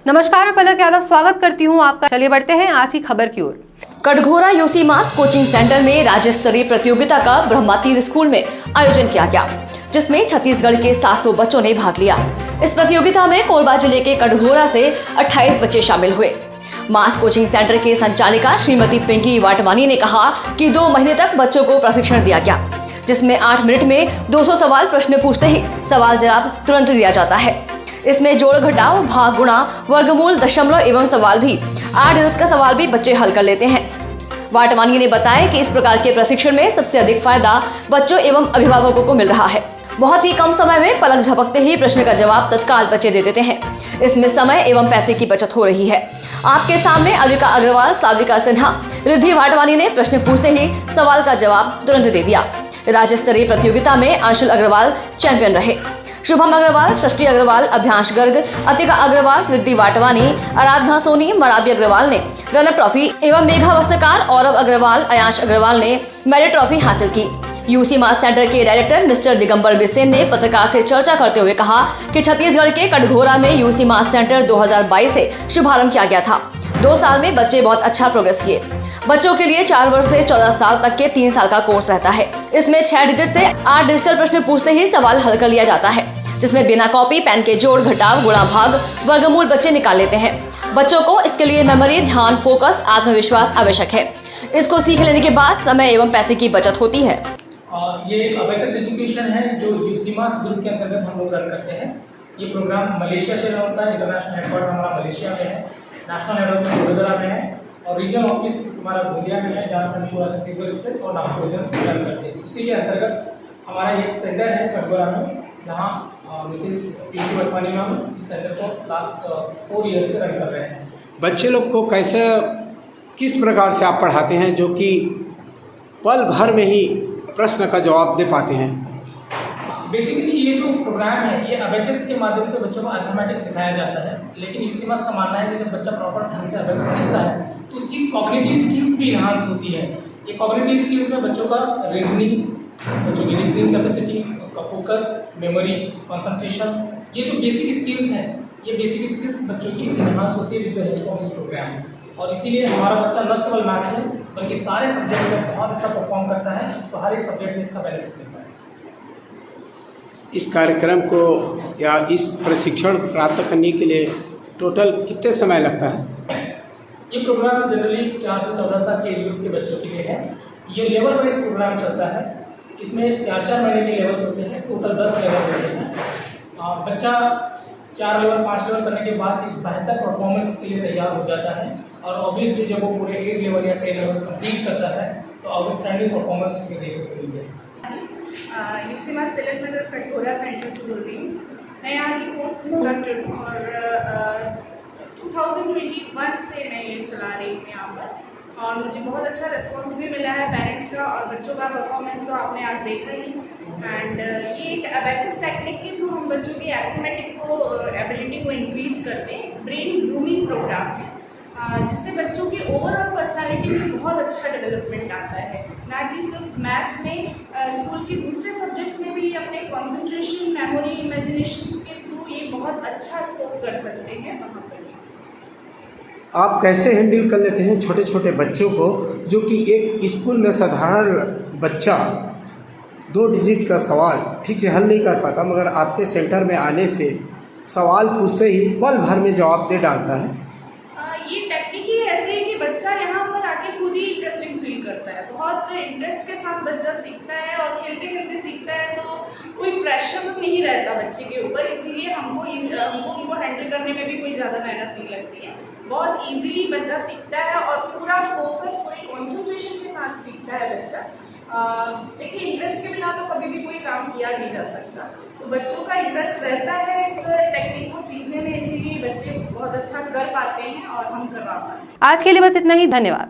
नमस्कार, मैं पलक यादव स्वागत करती हूँ आपका। चलिए बढ़ते हैं आज की खबर की ओर। कटघोरा यूसी मास कोचिंग सेंटर में राज्य स्तरीय प्रतियोगिता का ब्रह्मा तीर्थ स्कूल में आयोजन किया गया, जिसमें छत्तीसगढ़ के 700 बच्चों ने भाग लिया। इस प्रतियोगिता में कोरबा जिले के कटघोरा से 28 बच्चे शामिल हुए। मास कोचिंग सेंटर के संचालिका श्रीमती पिंकी वाटवानी ने कहा कि 2 महीने तक बच्चों को प्रशिक्षण दिया गया, जिसमें 8 मिनट में 200 सवाल प्रश्न पूछते ही सवाल जवाब तुरंत दिया जाता है। इसमें जोड़ घटाव, भाग, गुणा, वर्गमूल, दशमलव एवं सवाल भी 8 डिजिट का सवाल भी बच्चे हल कर लेते हैं। वाटवानी ने बताया कि इस प्रकार के प्रशिक्षण में सबसे अधिक फायदा बच्चों एवं अभिभावकों को मिल रहा है। बहुत ही कम समय में पलक झपकते ही प्रश्न का जवाब तत्काल बच्चे दे देते हैं। इसमें समय एवं पैसे की बचत हो रही है। आपके सामने अविका अग्रवाल, साविका सिन्हा, रिद्धि वाटवानी ने प्रश्न पूछते ही सवाल का जवाब तुरंत दे दिया। राज्य स्तरीय प्रतियोगिता में अंशुल अग्रवाल चैंपियन रहे। शुभम अग्रवाल, सृष्टि अग्रवाल, अभ्यांश गर्ग, अतिका अग्रवाल, रिद्धि वाटवानी, आराधना सोनी, मराबी अग्रवाल ने रनर ट्रॉफी एवं मेघा वस्त्रकार, औरव अग्रवाल, अयांश अग्रवाल ने मेरिट ट्रॉफी हासिल की। यूसी मास सेंटर के डायरेक्टर मिस्टर दिगंबर बिसेन ने पत्रकार से चर्चा करते हुए कहा कि छत्तीसगढ़ के कटघोरा में यूसी मास सेंटर 2022 से शुभारंभ किया गया था। 2 साल में बच्चे बहुत अच्छा प्रोग्रेस किए। बच्चों के लिए 4 वर्ष से 14 साल तक के 3 साल का कोर्स रहता है। इसमें 6 डिजिट से 8 डिजिटल प्रश्न पूछते ही सवाल हल कर लिया जाता है, जिसमें बिना कॉपी पेन के जोड़ घटाव, गुणा, भाग, वर्गमूल बच्चे निकाल लेते हैं। बच्चों को इसके लिए मेमोरी, ध्यान, फोकस, आत्मविश्वास आवश्यक है। इसको सीख लेने के बाद समय एवं पैसे की बचत होती है। ये एक अबेकस एजुकेशन है जो यूसी मास ग्रुप के अंतर्गत हम लोग रन करते हैं। ये प्रोग्राम मलेशिया से रन होता है। इंटरनेशनल हेडक्वार्टर हमारा मलेशिया में है, नेशनल हेडक्वार्टर वडोदरा में है और रीजनल ऑफिस हमारा गोंदिया में है, जहाँ से हम पूरा छत्तीसगढ़ स्टेट और नागपुर रीजन रन करते हैं। इसी के अंतर्गत हमारा एक सेंटर है कटघोरा में, जहाँ मिसेस पिंकी वाटवानी मैम इस सेंटर को लास्ट 4 ईयर से रन कर रहे हैं। बच्चे लोग को कैसे, किस प्रकार से आप पढ़ाते हैं जो कि पल भर में ही प्रश्न का जवाब दे पाते हैं? बेसिकली ये जो प्रोग्राम है ये अबेकस के माध्यम से बच्चों को अर्थमेटिक्स सिखाया जाता है, लेकिन यूसी मास का मानना है कि जब बच्चा प्रॉपर ढंग से अबेकस सीखता है तो उसकी कॉग्निटिव स्किल्स भी इन्हांस होती है। ये कॉग्निटिव स्किल्स में बच्चों का रीजनिंग, बच्चों की रीजनिंग कैपेसिटी, उसका फोकस, मेमोरी, कंसंट्रेशन, ये जो बेसिक स्किल्स हैं, ये बेसिक स्किल्स बच्चों की इन्हांस होती है with the help of this program. और इसीलिए हमारा बच्चा न केवल मैथ में बल्कि सारे सब्जेक्ट में बहुत अच्छा परफॉर्म करता है। उसको हर एक सब्जेक्ट में इसका बेनिफिट मिलता है। इस कार्यक्रम को या इस प्रशिक्षण प्राप्त करने के लिए टोटल कितने समय लगता है? ये प्रोग्राम जनरली 4 से 14 साल के एज ग्रुप के बच्चों के लिए है। ये लेवल वाइज प्रोग्राम चलता है। इसमें 4-4 महीने के लेवल्स होते हैं, टोटल 10 लेवल होते हैं। बच्चा 4 लेवल 5 लेवल करने के बाद एक बेहतर परफॉर्मेंस के लिए तैयार हो जाता है और ऑब्वियसली जब वो पूरे 8 लेवल या 10 लेवल्स कंप्लीट करता है तो आउटस्टैंडिंग परफॉर्मेंस उसके देखने को मिलती है। यूसी मास तिलक नगर कटघोरा सेंटर से बोल रही हूँ। मैं यहाँ की कोर्स इंस्ट्रक्टर हूँ और 2021 से मैं ये चला रही हूँ यहाँ पर और मुझे बहुत अच्छा रिस्पॉन्स भी मिला है पेरेंट्स का और बच्चों का परफॉर्मेंस तो आपने आज देखा ही। एंड ये एक अबेकस टेक्निक के थ्रू हम बच्चों की अरिथमेटिक को एबिलिटी को इंक्रीज करते हैं। ब्रेन ग्रूमिंग प्रोग्राम है जिससे बच्चों की ओवरऑल पर्सनालिटी में बहुत अच्छा डेवलपमेंट आता है। ना कि सिर्फ मैथ्स में, स्कूल के दूसरे सब्जेक्ट्स में भी अपने कंसंट्रेशन, मेमोरी, इमेजिनेशन के थ्रू ये बहुत अच्छा स्कोप कर सकते हैं वहाँ पर। आप कैसे हैंडल कर लेते हैं छोटे छोटे बच्चों को, जो कि एक स्कूल में साधारण बच्चा 2 डिजिट का सवाल ठीक से हल नहीं कर पाता, मगर आपके सेंटर में आने से सवाल पूछते ही पल भर में जवाब दे डालता है? ये टेक्निक ही ऐसे है कि बच्चा यहाँ पर आके खुद ही इंटरेस्टिंग फील करता है। बहुत इंटरेस्ट के साथ बच्चा सीखता है और खेलते खेलते सीखता है, तो कोई प्रेशर तो नहीं रहता बच्चे के ऊपर। इसीलिए हमको उनको हैंडल करने में भी कोई ज़्यादा मेहनत नहीं लगती है। बहुत इजीली बच्चा सीखता है और पूरा फोकस, पूरी कॉन्सेंट्रेशन के साथ सीखता है बच्चा। देखिए, इंटरेस्ट के बिना तो कभी भी कोई काम किया नहीं जा सकता, तो बच्चों का इंटरेस्ट रहता है इस टेक्निक को सीखने में, इसीलिए बच्चे बहुत अच्छा कर पाते हैं और हम करवा पाते हैं। आज के लिए बस इतना ही। धन्यवाद।